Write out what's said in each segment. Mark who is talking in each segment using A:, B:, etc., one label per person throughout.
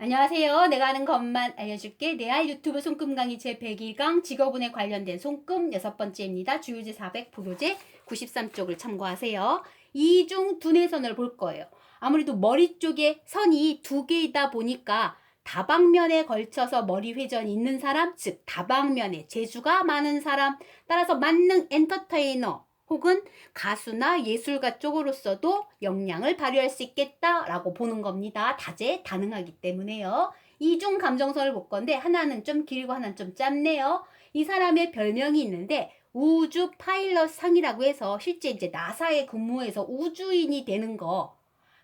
A: 안녕하세요. 내가 아는 것만 알려줄게. 내알 유튜브 손금 강의 제101강 직업운에 관련된 손금 6번째입니다. 주요제 400, 부교재 93쪽을 참고하세요. 이중 두뇌선을 볼 거예요. 아무래도 머리 쪽에 선이 두 개이다 보니까 다방면에 걸쳐서 머리 회전이 있는 사람, 즉 다방면에 재주가 많은 사람, 따라서 만능 엔터테이너 혹은 가수나 예술가 쪽으로서도 역량을 발휘할 수 있겠다라고 보는 겁니다. 다재다능하기 때문에요. 이중 감정선을 볼 건데 하나는 좀 길고 하나는 좀 짧네요. 이 사람의 별명이 있는데 우주 파일럿 상이라고 해서 실제 이제 나사에 근무해서 우주인이 되는 거,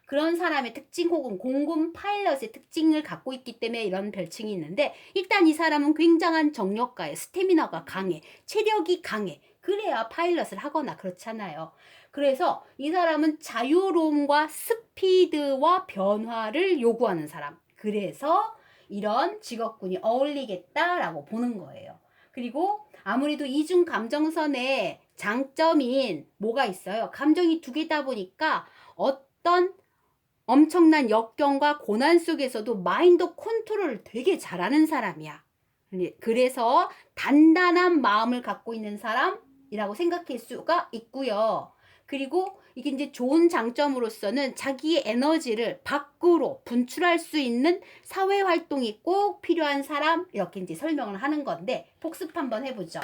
A: 그런 사람의 특징 혹은 공군 파일럿의 특징을 갖고 있기 때문에 이런 별칭이 있는데, 일단 이 사람은 굉장한 정력가에 스태미나가 강해, 체력이 강해. 그래야 파일럿을 하거나 그렇잖아요. 그래서 이 사람은 자유로움과 스피드와 변화를 요구하는 사람. 그래서 이런 직업군이 어울리겠다라고 보는 거예요. 그리고 아무래도 이중 감정선의 장점인 뭐가 있어요? 감정이 두 개다 보니까 어떤 엄청난 역경과 고난 속에서도 마인드 컨트롤을 되게 잘하는 사람이야. 그래서 단단한 마음을 갖고 있는 사람이라고 생각할 수가 있고요. 그리고 이게 이제 좋은 장점으로서는 자기의 에너지를 밖으로 분출할 수 있는 사회 활동이 꼭 필요한 사람, 이렇게 이제 설명을 하는 건데 복습 한번 해보죠.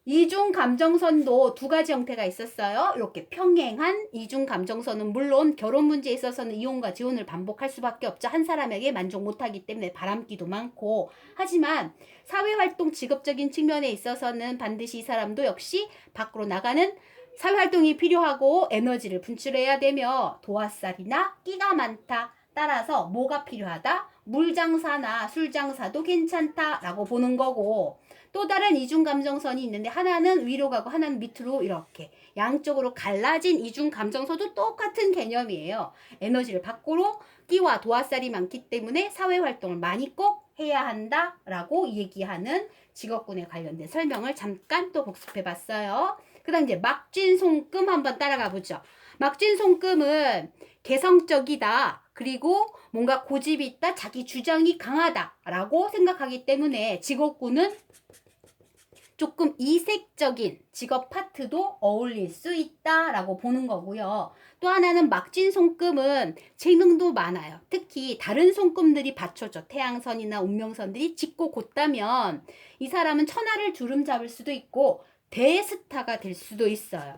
A: 이중 감정선도 두 가지 형태가 있었어요. 이렇게 평행한 이중 감정선은 물론 결혼 문제에 있어서는 이혼과 재혼을 반복할 수밖에 없죠. 한 사람에게 만족 못하기 때문에 바람기도 많고. 하지만 사회활동 직업적인 측면에 있어서는 반드시 이 사람도 역시 밖으로 나가는 사회활동이 필요하고 에너지를 분출해야 되며 도화살이나 끼가 많다. 따라서 뭐가 필요하다? 물장사나 술장사도 괜찮다라고 보는 거고, 또 다른 이중감정선이 있는데 하나는 위로 가고 하나는 밑으로 이렇게 양쪽으로 갈라진 이중감정선도 똑같은 개념이에요. 에너지를 밖으로 끼와 도화살이 많기 때문에 사회활동을 많이 꼭 해야 한다라고 얘기하는 직업군에 관련된 설명을 잠깐 또 복습해 봤어요. 그 다음 이제 막쥔 손금 한번 따라가 보죠. 막쥔 손금은 개성적이다. 그리고 뭔가 고집이 있다. 자기 주장이 강하다라고 생각하기 때문에 직업군은 조금 이색적인 직업 파트도 어울릴 수 있다라고 보는 거고요. 또 하나는 막진 손금은 재능도 많아요. 특히 다른 손금들이 받쳐줘. 태양선이나 운명선들이 짙고 곧다면 이 사람은 천하를 주름 잡을 수도 있고 대스타가 될 수도 있어요.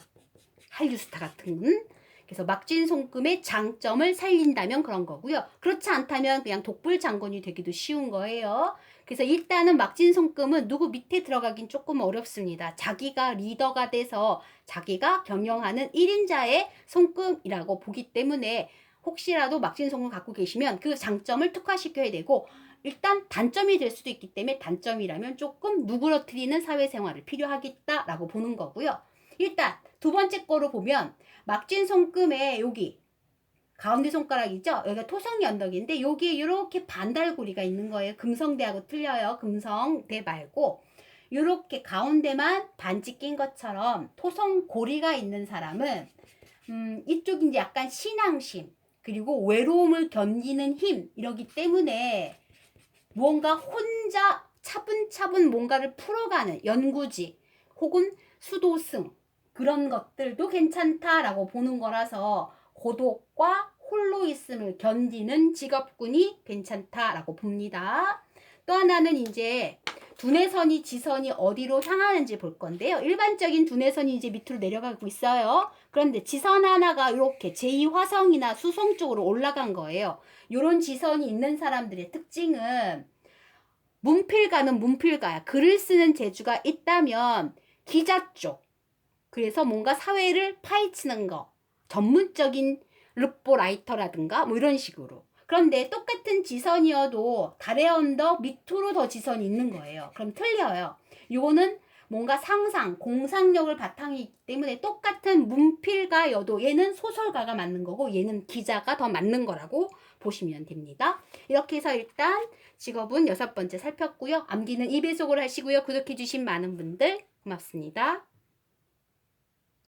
A: 한류 스타 같은. 그래서 막진 손금의 장점을 살린다면 그런 거고요. 그렇지 않다면 그냥 독불 장군이 되기도 쉬운 거예요. 그래서 일단은 막진 손금은 누구 밑에 들어가긴 조금 어렵습니다. 자기가 리더가 돼서 자기가 경영하는 1인자의 손금이라고 보기 때문에 혹시라도 막진 손금 갖고 계시면 그 장점을 특화시켜야 되고, 일단 단점이 될 수도 있기 때문에 단점이라면 조금 누그러뜨리는 사회생활을 필요하겠다라고 보는 거고요. 일단 두 번째 거로 보면 막진 손금에 여기 가운데 손가락이죠. 여기가 토성이 언덕인데 여기에 이렇게 반달고리가 있는 거예요. 금성대하고 틀려요. 금성대 말고 이렇게 가운데만 반지 낀 것처럼 토성고리가 있는 사람은 이쪽이 이제 약간 신앙심 그리고 외로움을 견디는 힘, 이러기 때문에 무언가 혼자 차분차분 뭔가를 풀어가는 연구지 혹은 수도승, 그런 것들도 괜찮다라고 보는 거라서 고독과 홀로 있음을 견디는 직업군이 괜찮다라고 봅니다. 또 하나는 이제 두뇌선이 지선이 어디로 향하는지 볼 건데요. 일반적인 두뇌선이 이제 밑으로 내려가고 있어요. 그런데 지선 하나가 이렇게 제2화성이나 수성 쪽으로 올라간 거예요. 이런 지선이 있는 사람들의 특징은 문필가는 문필가야. 글을 쓰는 재주가 있다면 기자 쪽, 그래서 뭔가 사회를 파헤치는 거, 전문적인 르포라이터라든가 뭐 이런 식으로. 그런데 똑같은 지선이어도 달의 언덕 밑으로 더 지선이 있는 거예요. 그럼 틀려요. 이거는 뭔가 상상, 공상력을 바탕이기 때문에 똑같은 문필가여도 얘는 소설가가 맞는 거고 얘는 기자가 더 맞는 거라고 보시면 됩니다. 이렇게 해서 일단 직업은 6번째 살폈고요. 암기는 2배속으로 하시고요. 구독해주신 많은 분들 고맙습니다.